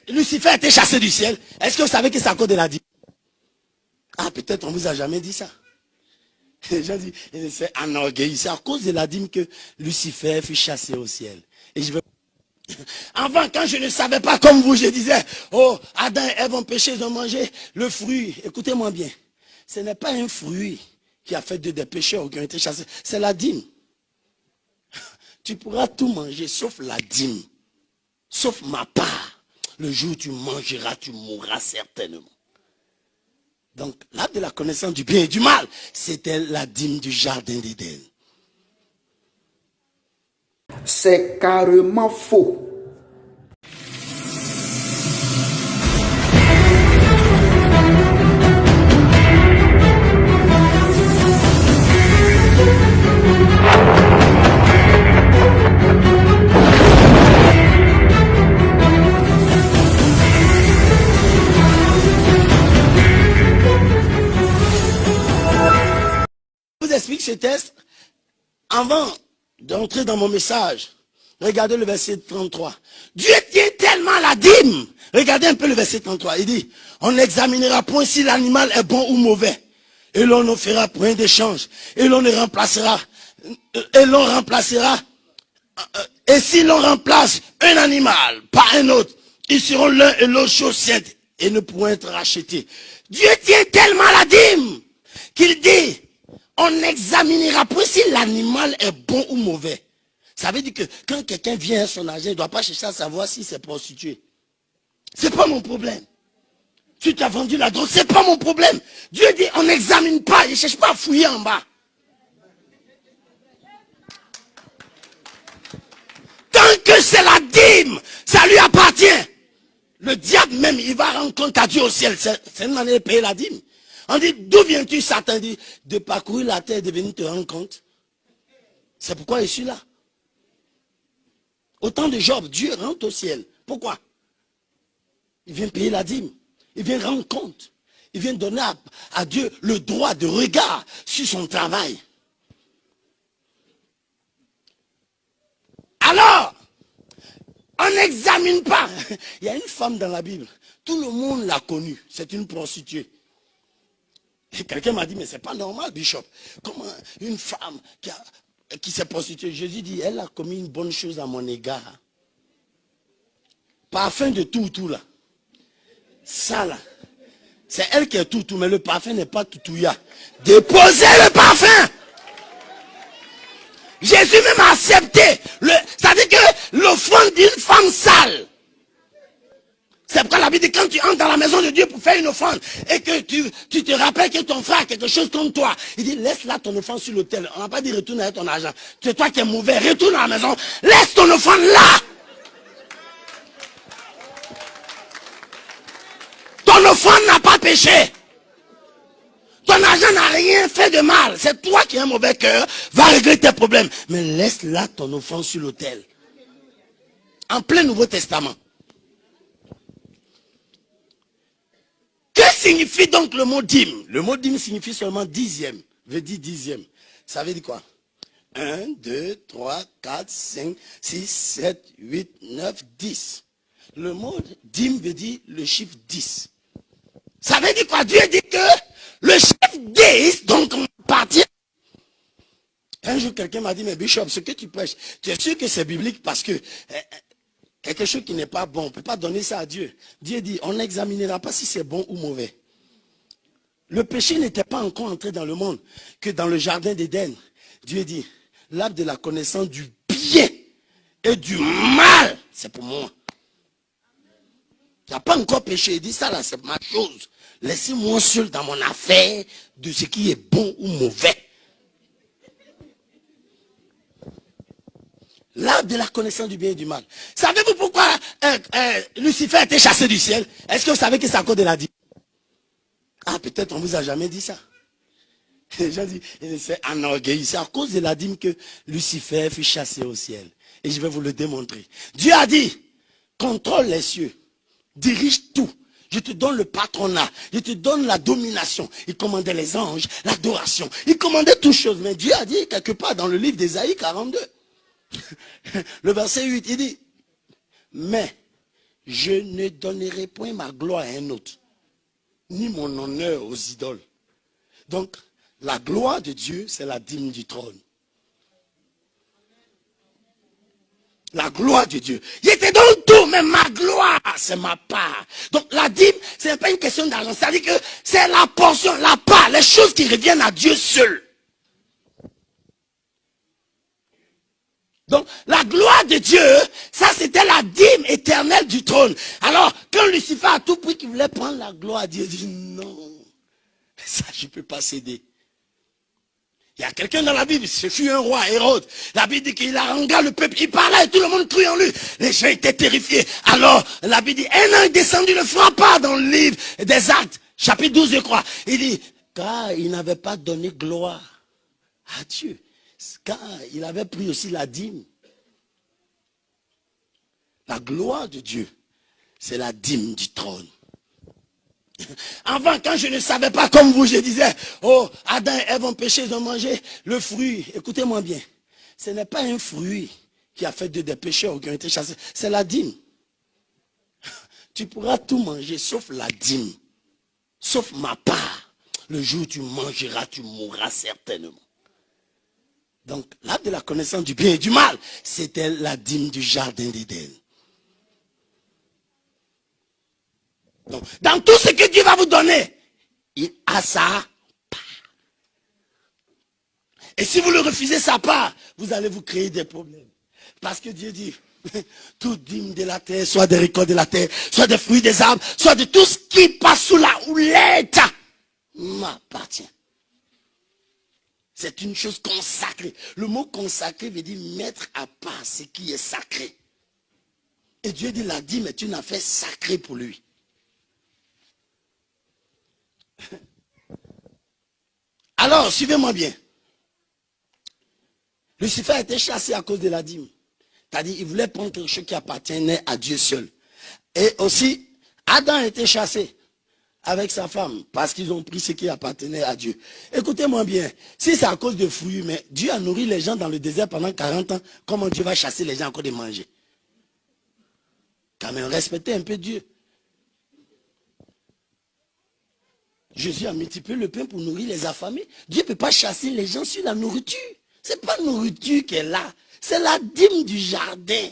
Lucifer a été chassé du ciel, est-ce que vous savez que c'est à cause de la dîme? Ah, peut-être on ne vous a jamais dit ça. Les gens disent, c'est enorgueilli. C'est à cause de la dîme que Lucifer fut chassé au ciel. Et je veux... Avant, quand je ne savais pas comme vous, je disais, oh, Adam et Ève ont péché, ils ont mangé le fruit. Écoutez-moi bien. Ce n'est pas un fruit qui a fait des pécheurs qui ont été chassés. C'est la dîme. Tu pourras tout manger sauf la dîme. Sauf ma part. Le jour où tu mangeras, tu mourras certainement. Donc, l'arbre de la connaissance du bien et du mal, c'était la dîme du jardin d'Éden. C'est carrément faux. Je vous explique ce texte. Avant d'entrer dans mon message, regardez le verset 33. Dieu tient tellement la dîme. Regardez un peu le verset 33. Il dit, on n'examinera point si l'animal est bon ou mauvais. Et l'on ne fera point d'échange. Et l'on ne remplacera. Et si l'on remplace un animal par un autre, ils seront l'un et l'autre chose sainte et ne pourront être rachetés. Dieu tient tellement la dîme qu'il dit, on n'examinera point si l'animal est bon ou mauvais. Ça veut dire que quand quelqu'un vient à son argent, il ne doit pas chercher à savoir si c'est prostitué. Ce n'est pas mon problème. Tu t'as vendu la drogue, ce n'est pas mon problème. Dieu dit, on n'examine pas, il ne cherche pas à fouiller en bas. Tant que c'est la dîme, ça lui appartient. Le diable même, il va rendre compte à Dieu au ciel. C'est une manière de payer la dîme. On dit, d'où viens-tu, Satan? Dit, de parcourir la terre et de venir te rendre compte. C'est pourquoi je suis là. Au temps de Job, Dieu rentre au ciel. Pourquoi? Il vient payer la dîme. Il vient rendre compte. Il vient donner à Dieu le droit de regard sur son travail. Alors, on n'examine pas. Il y a une femme dans la Bible. Tout le monde l'a connue. C'est une prostituée. Et quelqu'un m'a dit, mais c'est pas normal, Bishop. Comment une femme qui s'est prostituée, Jésus dit, elle a commis une bonne chose à mon égard. Parfum de tout là. Ça là. C'est elle qui est tout, mais le parfum n'est pas toutouya. Déposez le parfum. Jésus même a accepté. C'est-à-dire que l'offrande d'une femme sale. C'est pourquoi la Bible dit, quand tu entres dans la maison de Dieu pour faire une offrande, et que tu te rappelles que ton frère a quelque chose contre toi, il dit, laisse là ton offrande sur l'autel. On n'a pas dit retourne avec ton argent. C'est toi qui es mauvais, retourne à la maison, laisse ton offrande là. Ton offrande n'a pas péché. Ton argent n'a rien fait de mal. C'est toi qui as un mauvais cœur, va régler tes problèmes. Mais laisse là ton offrande sur l'autel. En plein Nouveau Testament. Que signifie donc le mot dîme? Le mot dîme signifie seulement dixième. Veut dire dixième. Ça veut dire quoi? 1, 2, 3, 4, 5, 6, 7, 8, 9, 10. Le mot dîme veut dire le chiffre 10. Ça veut dire quoi? Dieu dit que le chiffre 10, donc on appartient. Un jour, quelqu'un m'a dit, mais Bishop, ce que tu prêches, tu es sûr que c'est biblique parce que quelque chose qui n'est pas bon, on ne peut pas donner ça à Dieu. Dieu dit, on n'examinera pas si c'est bon ou mauvais. Le péché n'était pas encore entré dans le monde que dans le jardin d'Éden. Dieu dit, l'arbre de la connaissance du bien et du mal, c'est pour moi. Tu n'as pas encore péché. Il dit, ça là, c'est ma chose. Laissez-moi seul dans mon affaire de ce qui est bon ou mauvais. L'arbre de la connaissance du bien et du mal. Savez-vous pourquoi Lucifer a été chassé du ciel? Est-ce que vous savez que c'est à cause de la dîme? Ah, peut-être on ne vous a jamais dit ça. Les gens disent, c'est enorgueilli. C'est à cause de la dîme que Lucifer fut chassé au ciel. Et je vais vous le démontrer. Dieu a dit, contrôle les cieux, dirige tout. Je te donne le patronat, je te donne la domination. Il commandait les anges, l'adoration. Il commandait toutes choses. Mais Dieu a dit quelque part dans le livre d'Ésaïe 42. Le verset 8, il dit, mais je ne donnerai point ma gloire à un autre, ni mon honneur aux idoles. Donc, la gloire de Dieu, c'est la dîme du trône. La gloire de Dieu. Il était dans tout, mais ma gloire, c'est ma part. Donc la dîme, ce n'est pas une question d'argent. C'est-à-dire que c'est la portion, la part, les choses qui reviennent à Dieu seul. Donc la gloire de Dieu, ça c'était la dîme éternelle du trône. Alors, quand Lucifer a tout pris qu'il voulait prendre la gloire, Dieu dit non, ça je ne peux pas céder. Il y a quelqu'un dans la Bible, ce fut un roi, Hérode. La Bible dit qu'il harangua le peuple, il parlait et tout le monde crut en lui. Les gens étaient terrifiés. Alors, la Bible dit, un ange descendu le frappa dans le livre des Actes, chapitre 12 je crois. Il dit, car il n'avait pas donné gloire à Dieu. Car il avait pris aussi la dîme. La gloire de Dieu, c'est la dîme du trône. Avant, quand je ne savais pas comme vous, je disais, oh, Adam et Ève ont péché, ils ont mangé le fruit. Écoutez-moi bien, ce n'est pas un fruit qui a fait des pécheurs qui ont été chassés, c'est la dîme. Tu pourras tout manger sauf la dîme, sauf ma part. Le jour où tu mangeras, tu mourras certainement. Donc, l'arbre de la connaissance du bien et du mal, c'était la dîme du jardin d'Éden. Donc, dans tout ce que Dieu va vous donner, il a sa part. Et si vous le refusez sa part, vous allez vous créer des problèmes. Parce que Dieu dit, toute dîme de la terre, soit des récoltes de la terre, soit des fruits des arbres, soit de tout ce qui passe sous la houlette, m'appartient. C'est une chose consacrée. Le mot consacré veut dire mettre à part ce qui est sacré. Et Dieu dit, la dîme est une affaire sacrée pour lui. Alors, suivez-moi bien. Lucifer a été chassé à cause de la dîme. C'est-à-dire, il voulait prendre quelque chose qui appartenait à Dieu seul. Et aussi, Adam a été chassé avec sa femme parce qu'ils ont pris ce qui appartenait à Dieu. Écoutez-moi bien, si c'est à cause de fruits, mais Dieu a nourri les gens dans le désert pendant 40 ans, comment Dieu va chasser les gens encore de manger? Quand même, respectez un peu Dieu. Jésus a multiplié le pain pour nourrir les affamés. Dieu ne peut pas chasser les gens sur la nourriture. Ce n'est pas la nourriture qui est là. C'est la dîme du jardin.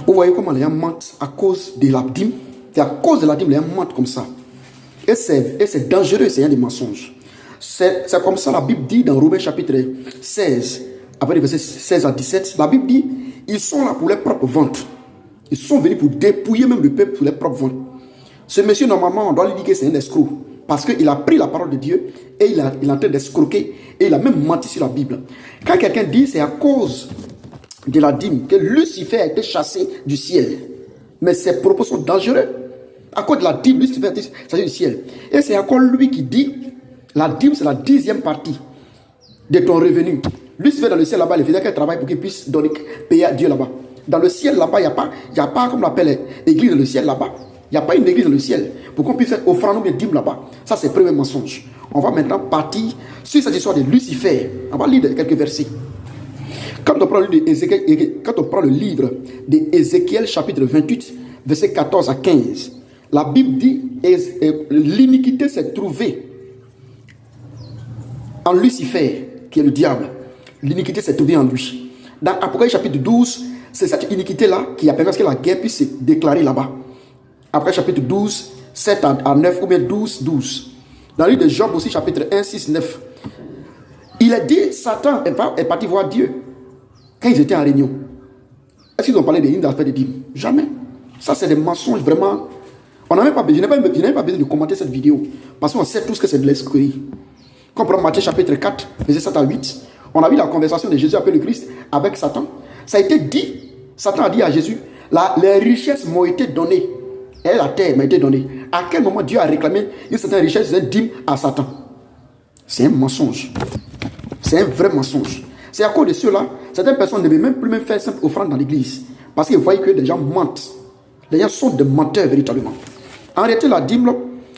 Vous voyez comment les gens mentent à cause de la dîme. C'est à cause de la dîme les gens mentent comme ça. Et c'est dangereux, c'est un des mensonges. C'est comme ça la Bible dit dans Romains chapitre 16, après les versets 16 à 17, la Bible dit, ils sont là pour leurs propres ventes. Ils sont venus pour dépouiller même le peuple pour leurs propres ventes. Ce monsieur, normalement, on doit lui dire que c'est un escroc. Parce qu'il a pris la parole de Dieu et il est en train d'escroquer. Et il a même menti sur la Bible. Quand quelqu'un dit c'est à cause de la dîme que Lucifer a été chassé du ciel. Mais ses propos sont dangereux. À cause de la dîme, Lucifer a été chassé du ciel. Et c'est encore lui qui dit la dîme, c'est la 10e partie de ton revenu. Lucifer dans le ciel là-bas, il faisait qu'un travail pour qu'il puisse payer à Dieu là-bas. Dans le ciel là-bas, il n'y a pas, comme on l'appelle, l'église dans le ciel là-bas. Il n'y a pas une église dans le ciel pour qu'on puisse faire offrande ou bien dîme là-bas. Ça, c'est le premier mensonge. On va maintenant partir sur cette histoire de Lucifer. On va lire quelques versets. Quand on prend le livre d'Ézéchiel, chapitre 28, versets 14 à 15, la Bible dit l'iniquité s'est trouvée en Lucifer, qui est le diable. L'iniquité s'est trouvée en lui. Dans Apocalypse, chapitre 12, c'est cette iniquité-là qui a permis que la guerre puisse se déclarer là-bas. Après chapitre 12, 7 à 9, ou bien 12, 12. Dans le livre de Job aussi, chapitre 1, 6, 9. Il a dit, Satan est parti voir Dieu quand ils étaient en réunion. Est-ce qu'ils ont parlé des affaires de dîmes? Jamais. Ça, c'est des mensonges vraiment. On n'a même pas besoin, je n'ai pas besoin de commenter cette vidéo. Parce qu'on sait tous que c'est de l'escroquerie. Quand on prend Matthieu chapitre 4, verset 7 à 8, on a vu la conversation de Jésus appelé le Christ avec Satan. Ça a été dit, Satan a dit à Jésus, les richesses m'ont été données. Et la terre m'a été donnée. À quel moment Dieu a réclamé une certaine richesse, une dîme à Satan? C'est un mensonge. C'est un vrai mensonge. C'est à cause de cela, certaines personnes ne veulent même plus faire simple offrande dans l'église. Parce qu'ils voient que les gens mentent. Les gens sont des menteurs véritablement. En réalité, la dîme,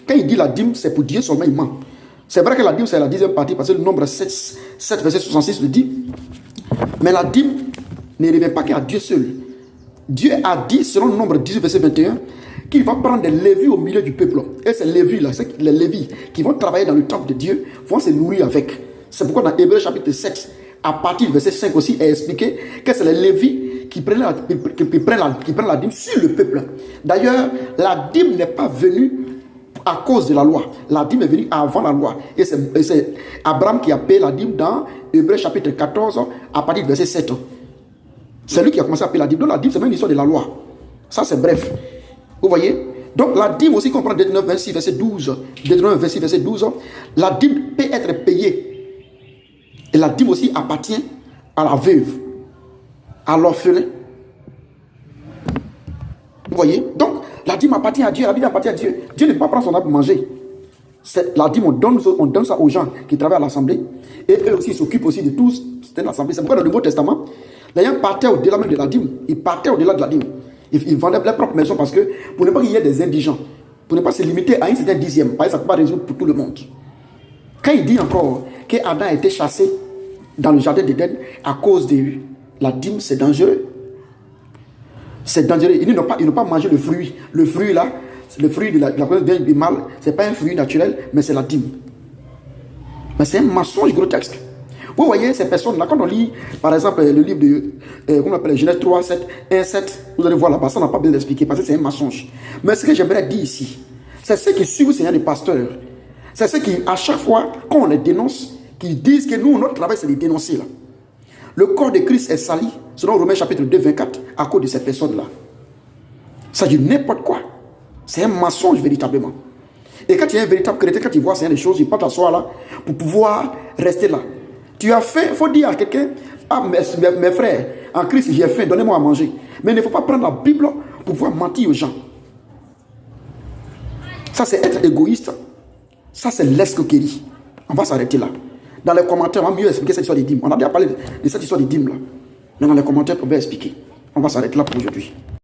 quand il dit la dîme, c'est pour Dieu seulement, il ment. C'est vrai que la dîme, c'est la 10e partie, parce que le nombre 7 verset 66 le dit. Mais la dîme ne revient pas qu'à Dieu seul. Dieu a dit, selon le nombre 18, verset 21, qu'il va prendre des Lévites au milieu du peuple. Et ces Lévites là, les Lévites qui vont travailler dans le temple de Dieu, vont se nourrir avec. C'est pourquoi dans Hébreux chapitre 7, à partir du verset 5 aussi, est expliqué que c'est les Lévites qui prennent la dîme sur le peuple. D'ailleurs, la dîme n'est pas venue à cause de la loi. La dîme est venue avant la loi. Et c'est Abraham qui a payé la dîme dans Hébreux chapitre 14, à partir du verset 7. C'est lui qui a commencé à payer la dîme. Donc la dîme, c'est même une histoire de la loi. Ça, c'est bref. Vous voyez? Donc la dîme aussi, comprend Deutéronome 26, verset 12. Deutéronome 26, verset 12. La dîme peut être payée. Et la dîme aussi appartient à la veuve, à l'orphelin. Vous voyez? Donc, la dîme appartient à Dieu. La dîme appartient à Dieu. Dieu ne peut pas prendre son âme pour manger. La dîme, on donne ça aux gens qui travaillent à l'assemblée. Et eux aussi s'occupent aussi de tout. C'est une assemblée. C'est pourquoi dans le Nouveau Testament, les gens partaient au-delà même de la dîme. Ils partaient au-delà de la dîme. Ils vendaient leur propre maison parce que, pour ne pas qu'il y ait des indigents, pour ne pas se limiter à un certain dixième, parce que ça ne peut pas résoudre pour tout le monde. Quand il dit encore qu'Adam a été chassé dans le jardin d'Éden à cause de la dîme, c'est dangereux. C'est dangereux. Ils n'ont pas mangé le fruit. Le fruit là, le fruit de la connaissance bien et du mal, ce n'est pas un fruit naturel, mais c'est la dîme. Mais c'est un mensonge grotesque. Vous voyez ces personnes-là, quand on lit, par exemple, le livre de comment on appelle, Genèse 3, 7, 1, 7, vous allez voir là-bas, ça n'a pas bien expliqué parce que c'est un mensonge. Mais ce que j'aimerais dire ici, c'est ceux qui suivent le Seigneur des pasteurs. C'est ceux qui, à chaque fois, quand on les dénonce, qui disent que nous, notre travail, c'est de dénoncer là. Le corps de Christ est sali, selon Romains chapitre 2, 24, à cause de ces personnes-là. Ça dit n'importe quoi. C'est un mensonge véritablement. Et quand il y a un véritable chrétien, quand il voit des choses, il peut t'asseoir là pour pouvoir rester là. Tu as faim, il faut dire à quelqu'un, ah mes frères, en Christ j'ai faim, donnez-moi à manger. Mais il ne faut pas prendre la Bible pour pouvoir mentir aux gens. Ça c'est être égoïste. Ça c'est l'escroquerie. On va s'arrêter là. Dans les commentaires, on va mieux expliquer cette histoire des dîmes. On a déjà parlé de cette histoire des dîmes là. Mais dans les commentaires, on va expliquer. On va s'arrêter là pour aujourd'hui.